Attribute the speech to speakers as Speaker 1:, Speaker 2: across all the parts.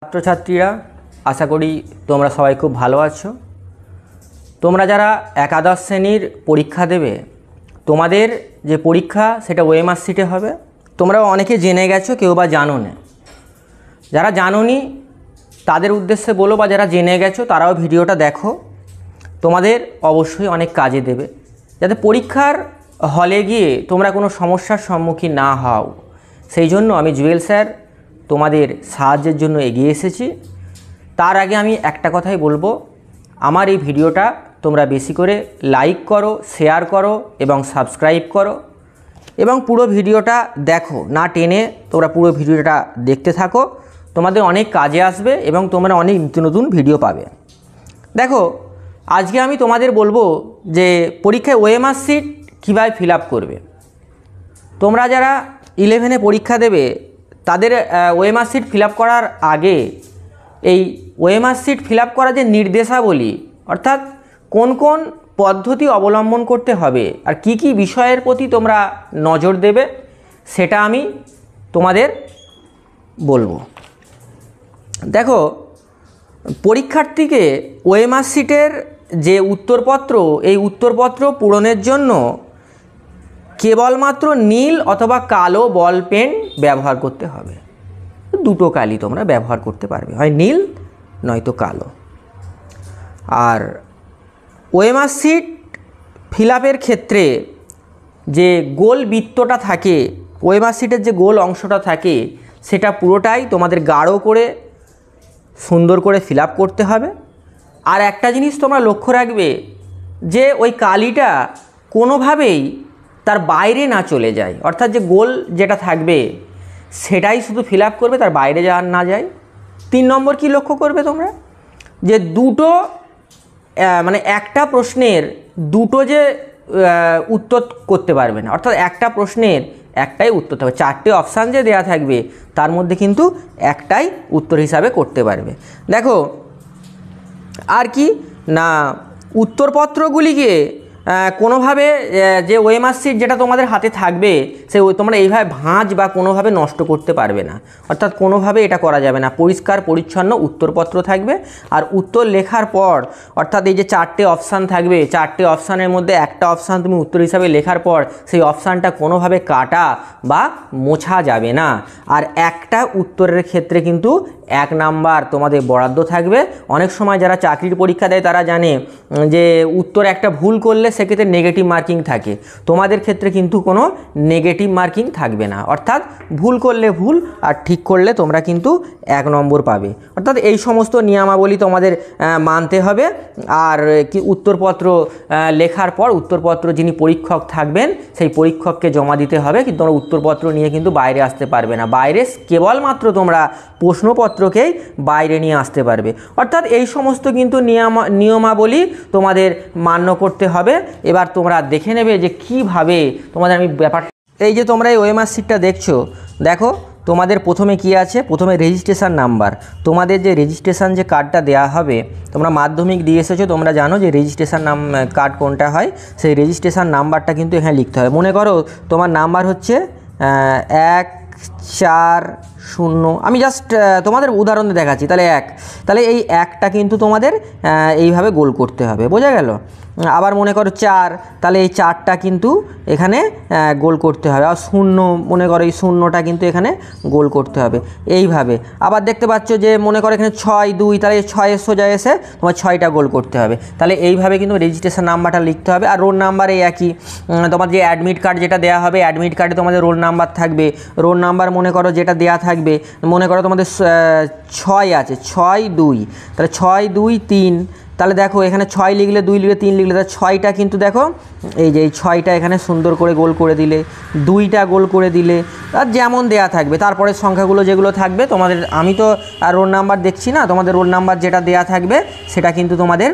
Speaker 1: ছাত্রছাত্রীরা আশা করি তোমরা সবাই খুব ভালো আছো। তোমরা যারা একাদশ শ্রেণীর পরীক্ষা দেবে, তোমাদের যে পরীক্ষা সেটা ওএমআর শিটে হবে। তোমরা অনেকে জেনে গেছো, কেউ বা জানো না। যারা জানোনি তাদের উদ্দেশ্যে বলো, বা যারা জেনে গেছো তারাও ভিডিওটা দেখো, তোমাদের অবশ্যই অনেক কাজে দেবে, যাতে পরীক্ষার হলে গিয়ে তোমরা কোনো সমস্যার সম্মুখীন না হও। সেই জন্য আমি জুয়েল স্যার তোমাদের সাহায্যের জন্য এগিয়ে এসেছি। তার আগে আমি একটা কথাই বলবো, আমার এই ভিডিওটা তোমরা বেশি করে লাইক করো, শেয়ার করো এবং সাবস্ক্রাইব করো, এবং পুরো ভিডিওটা দেখো, না টেনে তোমরা পুরো ভিডিওটা দেখতে থাকো। তোমাদের অনেক কাজে আসবে এবং তোমরা অনেক নতুন নতুন ভিডিও পাবে। দেখো, আজকে আমি তোমাদের বলবো যে পরীক্ষায় ওএমআর শিট কীভাবে ফিল আপ করবে। তোমরা যারা 11-এ পরীক্ষা দেবে তাদের ওএমআর শিট ফিল আপ করার আগে এই ওএমআর শিট ফিল আপ করার যে নির্দেশাবলী, অর্থাৎ কোন কোন পদ্ধতি অবলম্বন করতে হবে আর কি কি বিষয়ের প্রতি তোমরা নজর দেবে, সেটা আমি তোমাদের বলবো। দেখো, পরীক্ষার্থীকে ওএমআর শিটের যে উত্তরপত্র, এই উত্তরপত্র পূরণের জন্য কেবলমাত্র নীল অথবা কালো বল পেন ব্যবহার করতে হবে। দুটো কালি তোমরা ব্যবহার করতে পারবে, হয় নীল নয়তো কালো। আর ওএমআর শিট ফিল আপের ক্ষেত্রে যে গোল বৃত্তটা থাকে, ওএমআর শিটের যে গোল অংশটা থাকে, সেটা পুরোটাই তোমাদের গাঢ় করে সুন্দর করে ফিল আপ করতে হবে। আর একটা জিনিস তোমরা লক্ষ্য রাখবে যে ওই কালিটা কোনোভাবেই তার বাইরে না চলে যায়, অর্থাৎ যে গোল যেটা থাকবে সেটাই শুধু ফিল আপ করবে, তার বাইরে না যায়। 3 নম্বর কি লক্ষ্য করবে তোমরা, যে দুটো মানে একটা প্রশ্নের দুটো যে উত্তর করতে পারবে না, অর্থাৎ একটা প্রশ্নের একটাই উত্তর থাকবে। 4টে অপশান যে দেওয়া থাকবে তার মধ্যে কিন্তু একটাই উত্তর হিসাবে করতে পারবে। দেখো, আর কি না, উত্তরপত্রগুলিকে কোনোভাবে যে ওএমআর শিট যেটা তোমাদের হাতে থাকবে সে তোমরা এইভাবে ভাঁজ বা কোনোভাবে নষ্ট করতে পারবে না, অর্থাৎ কোনোভাবে এটা করা যাবে না। পরিষ্কার পরিচ্ছন্ন উত্তরপত্র থাকবে। আর উত্তর লেখার পর, অর্থাৎ এই যে 4টে অপশান থাকবে, 4টে অপশানের মধ্যে একটা অপশান তুমি উত্তর হিসাবে লেখার পর সেই অপশানটা কোনোভাবে কাটা বা মোছা যাবে না। আর একটা উত্তরের ক্ষেত্রে কিন্তু 1 নাম্বার তোমাদের বরাদ্দ থাকবে। অনেক সময় যারা চাকরির পরীক্ষা দেয় তারা জানে যে উত্তর একটা ভুল করলে সেক্ষেত্রে নেগেটিভ মার্কিং থাকে। তোমাদের ক্ষেত্রে কিন্তু কোনো নেগেটিভ মার্কিং থাকবে না, অর্থাৎ ভুল করলে ভুল আর ঠিক করলে তোমরা কিন্তু 1 নম্বর পাবে। অর্থাৎ এই সমস্ত নিয়মাবলী তোমাদের মানতে হবে। আর কি উত্তরপত্র লেখার পর উত্তরপত্র যিনি পরীক্ষক থাকবেন সেই পরীক্ষককে জমা দিতে হবে, কিন্তু তোমরা উত্তরপত্র নিয়ে কিন্তু বাইরে আসতে পারবে না। বাইরে কেবলমাত্র তোমরা প্রশ্নপত্রকেই বাইরে নিয়ে আসতে পারবে। অর্থাৎ এই সমস্ত কিন্তু নিয়মাবলী তোমাদের মান্য করতে হবে। এবার তোমরা দেখে নেবে যে কিভাবে তোমাদের আমি ব্যাপারটা, এই যে তোমরা এই ওএমআর শিটটা দেখছো, দেখো তোমাদের প্রথমে কি আছে, প্রথমে রেজিস্ট্রেশন নাম্বার। তোমাদের যে রেজিস্ট্রেশন যে কার্ডটা দেওয়া হবে, তোমরা মাধ্যমিক দিয়ে এসেছো, তোমরা জানো যে রেজিস্ট্রেশন কার্ড কোনটা হয়। সেই রেজিস্ট্রেশন নাম্বারটা কিন্তু এখানে লিখতে হবে। মনে করো তোমার নাম্বার হচ্ছে 140, আমি জাস্ট তোমাদের উদাহরণ দেখাচ্ছি। তাহলে 1, তাহলে এই 1টা কিন্তু তোমাদের এইভাবে গোল করতে হবে, বোঝা গেল। আবার মনে করো 4, তাহলে এই 4টা কিন্তু এখানে গোল করতে হবে। আর 0, মনে করো এই 0টা কিন্তু এখানে গোল করতে হবে, এইভাবে। আবার দেখতে পাচ্ছ যে মনে করো এখানে 6, 2, তাহলে 6-এর সোজা এসে তোমার 6টা গোল করতে হবে। তাহলে এইভাবে কিন্তু রেজিস্ট্রেশন নাম্বারটা লিখতে হবে। আর রোল নাম্বার এই একই, তোমার যে অ্যাডমিট কার্ড যেটা দেওয়া হবে, অ্যাডমিট কার্ডে তোমাদের রোল নাম্বার থাকবে। রোল নাম্বার মনে করো যেটা দেওয়া থাকবে, মনে করো তোমাদের 6 আছে, 6, 2, তাহলে 6, 2, 3, তাহলে দেখো এখানে 6 লিখলে, 2 লিখলে, 3 লিখলে, তাহলে 6টা কিন্তু দেখো এই যে এই 6টা এখানে সুন্দর করে গোল করে দিলে, 2টা গোল করে দিলে, আর যেমন দেয়া থাকবে তারপরে সংখ্যাগুলো যেগুলো থাকবে তোমাদের, আমি তো আর রোল নাম্বার দেখছি না, তোমাদের রোল নাম্বার যেটা দেয়া থাকবে সেটা কিন্তু তোমাদের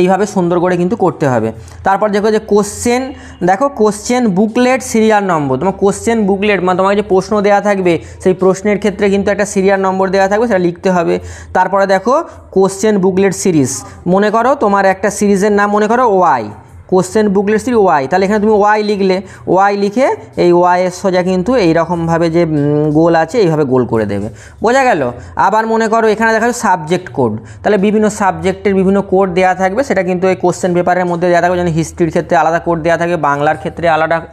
Speaker 1: এইভাবে সুন্দর করে কিন্তু করতে হবে। তারপর দেখো যে কোশ্চেন, দেখো কোশ্চেন বুকলেট সিরিয়াল নম্বর, তোমার কোশ্চেন বুকলেট মানে তোমাকে যে প্রশ্ন দেওয়া থাকবে সেই প্রশ্নের ক্ষেত্রে কিন্তু একটা সিরিয়াল নম্বর দেওয়া থাকবে, সেটা লিখতে হবে। তারপরে দেখো কোশ্চেন বুকলেট সিরিজ, মনে করো তোমার একটা সিরিজের নাম মনে করো Y, question booklet series Y, তাহলে এখানে তুমি ওয়াই লিখলে, ওয়াই লিখে এই ওয়াইয়ের সোজা কিন্তু এইরকমভাবে যে গোল আছে এইভাবে গোল করে দেবে। বোঝা গেল? আবার মনে করো এখানে দেখা যাচ্ছে সাবজেক্ট কোড, তাহলে বিভিন্ন সাবজেক্টের বিভিন্ন কোড দেওয়া থাকবে, সেটা কিন্তু এই কোশ্চেন পেপারের মধ্যে দেওয়া থাকবে। যেমন হিস্ট্রির ক্ষেত্রে আলাদা কোড দেওয়া থাকবে, বাংলার ক্ষেত্রে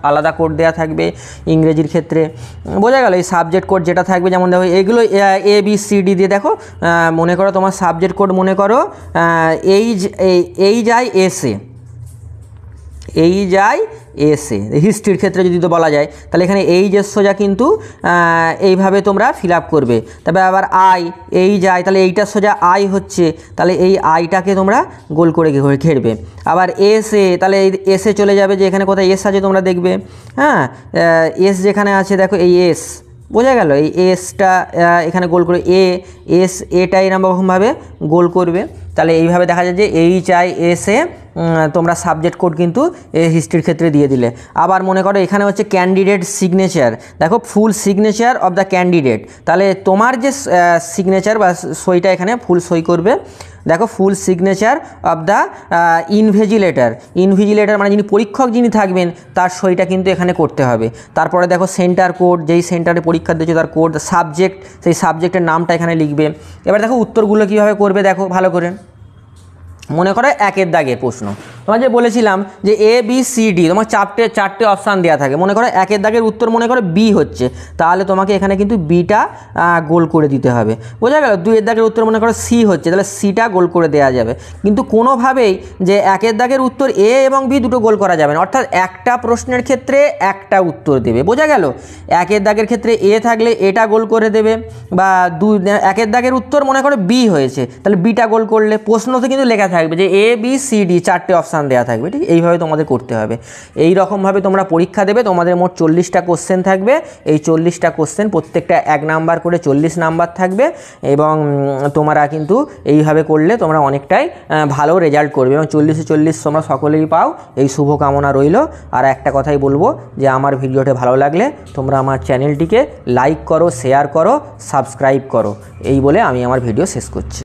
Speaker 1: আলাদা কোড দেওয়া থাকবে, ইংরেজির ক্ষেত্রে। বোঝা গেল? এই সাবজেক্ট কোড যেটা থাকবে, যেমন দেখো এগুলো ABCD দিয়ে দেখো, মনে করো তোমার সাবজেক্ট কোড মনে করো এই যায় এসে, এই যায় এসে, হিস্ট্রির ক্ষেত্রে যদি তো বলা যায়, তাহলে এখানে এই যে সোজা কিন্তু এইভাবে তোমরা ফিল আপ করবে। তবে আবার আই, এই যায়, তাহলে এইটা সোজা আই হচ্ছে, তাহলে এই আইটাকে তোমরা গোল করে ঘেরবে। আবার এসে, তাহলে এই এসে চলে যাবে, যে এখানে কোথায় এস আছে তোমরা দেখবে, হ্যাঁ, এস যেখানে আছে দেখো এই এস, বোঝা গেল? এই এসটা এখানে গোল করে এটা এরকমভাবে গোল করবে। তাহলে এইভাবে দেখা যায় যে HISA তোমরা সাবজেক্ট কোড কিন্তু হিস্ট্রির ক্ষেত্রে দিয়ে দিলে। আবার মনে করো এখানে হচ্ছে ক্যান্ডিডেট সিগনেচার, দেখো full signature of the candidate, তাহলে তোমার যে সিগনেচার বা সইটা এখানে ফুল সই করবে। দেখো full signature of the invigilator মানে যিনি পরীক্ষক যিনি থাকবেন তার সইটা কিন্তু এখানে করতে হবে। তারপরে দেখো সেন্টার কোড, যেই সেন্টারে পরীক্ষা দিয়েছে তার কোড, সাবজেক্ট, সেই সাবজেক্টের নামটা এখানে লিখবে। এবার দেখো উত্তরগুলো কীভাবে করবে, দেখো ভালো করে। মনে করো একের দাগের প্রশ্ন, তোমার যে বলেছিলাম যে ABCD তোমার চারটে অপশান দেওয়া থাকে। মনে করো একের দাগের উত্তর মনে করো বি হচ্ছে, তাহলে তোমাকে এখানে কিন্তু বিটা গোল করে দিতে হবে। বোঝা গেল? দুইয়ের দাগের উত্তর মনে করো সি হচ্ছে, তাহলে সিটা গোল করে দেওয়া যাবে। কিন্তু কোনোভাবেই যে একের দাগের উত্তর এ এবং বি দুটো গোল করা যাবে না, অর্থাৎ একটা প্রশ্নের ক্ষেত্রে একটা উত্তর দেবে। বোঝা গেল? একের দাগের ক্ষেত্রে এ থাকলে এটা গোল করে দেবে, বা একের দাগের উত্তর মনে করো বি হয়েছে, তাহলে বিটা গোল করলে প্রশ্নতে কিন্তু লেখা থাকবে যে ABCD চারটে অপশান দেওয়া থাকবে। ঠিক এইভাবে তোমাদের করতে হবে। এই রকমভাবে তোমরা পরীক্ষা দেবে। তোমাদের মোট 40টা কোশ্চেন থাকবে। এই 40টা কোশ্চেন প্রত্যেকটা 1 নাম্বার করে 40 নাম্বার থাকবে, এবং তোমরা কিন্তু এইভাবে করলে তোমরা অনেকটাই ভালো রেজাল্ট করবে, এবং 40-এ 40 তোমরা সকলেই পাও, এই শুভকামনা রইল। আর একটা কথাই বলবো যে আমার ভিডিওটা ভালো লাগলে তোমরা আমার চ্যানেলটিকে লাইক করো, শেয়ার করো, সাবস্ক্রাইব করো। এই বলে আমি আমার ভিডিও শেষ করছি।